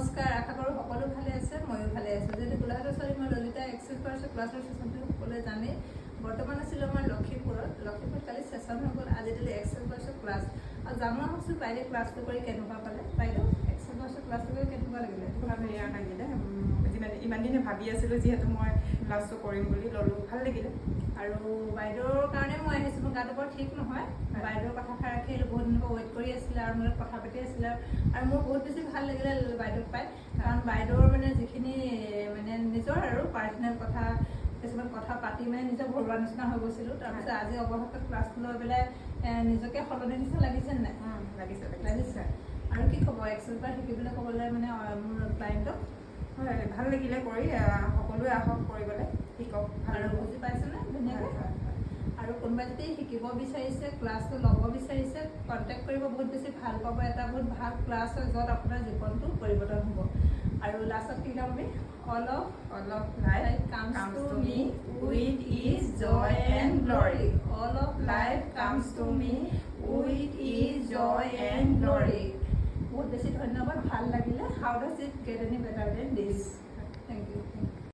নমস্কাৰ, আশা কৰোঁ সকলো ভালে আছে, ময়ো ভালে আছোঁ। যিহেতু গোলাঘাটৰ ছোৱালী মই ললিতা এক্সেল ক্লাছৰ চেচনটো সকলোৱে জানে। বৰ্তমান আছিলোঁ আমাৰ লক্ষীপুৰত কালি চেচন হৈ গ'ল। আজি দিলে এক্সেল ক্লাছৰ ক্লাছ আৰু জানোৱা হৈছোঁ বাইদেউ ক্লাছটো কৰি কেনেকুৱা পালে। বাইদেউ এক্সেল ক্লাছৰ ক্লাছটো কৰি কেনেকুৱা লাগিলে? বেয়া লাগিলে। ইমান দিনে ভাবি আছিলোঁ, যিহেতু মই ক্লাছটো কৰিম বুলি ল'লোঁ, ভাল লাগিলে। আৰু বাইদেউৰ কাৰণে মই আহিছোঁ, মোৰ গাটো বৰ ঠিক নহয়। বাইদেউৰ কথাষাৰ ৰাখি আহিলোঁ, বহুত দিনৰ পৰা ৱেইট কৰি আছিলে আৰু মোৰ লগত কথা পাতি আছিলে আৰু মোৰ বহুত বেছি ভাল লাগিলে বাইদেউক পাই। কাৰণ বাইদেউৰ মানে যিখিনি মানে নিজৰ আৰু পাৰ্চনেল কথা, কিছুমান কথা পাতি মানে নিজৰ ঘৰুৱা নিচিনা হৈ গৈছিলোঁ। তাৰপিছত আজি অৱশেষত ক্লাছটো লৈ পেলাই নিজকে সলনি নিচিনা লাগিছে নাই? লাগিছে। আৰু কি ক'ব এক্সেল পৰা শিকিবলৈ ক'বলৈ মানে মোৰ ক্লাইণ্টক? হয়, ভাল লাগিলে কৰি। সকলোৱে আহক কৰিবলৈ, শিকক। আৰু বুজি পাইছেনে ধুনীয়াকৈ? আৰু কোনোবাই যদি শিকিব বিচাৰিছে, ক্লাছটো ল'ব বিচাৰিছে, কণ্টেক্ট কৰিব, বহুত বেছি ভাল পাব। এটা বহুত ভাল ক্লাছ হয় য'ত আপোনাৰ জীৱনটো পৰিৱৰ্তন হ'ব। আৰু লাষ্টত কি ক'ম আমি? All of life comes to me with its joy and glory. All of life comes to me with its joy and glory. বহুত বেছি ধন্যবাদ, ভাল লাগিলে। How does it get any better than this? Thank you.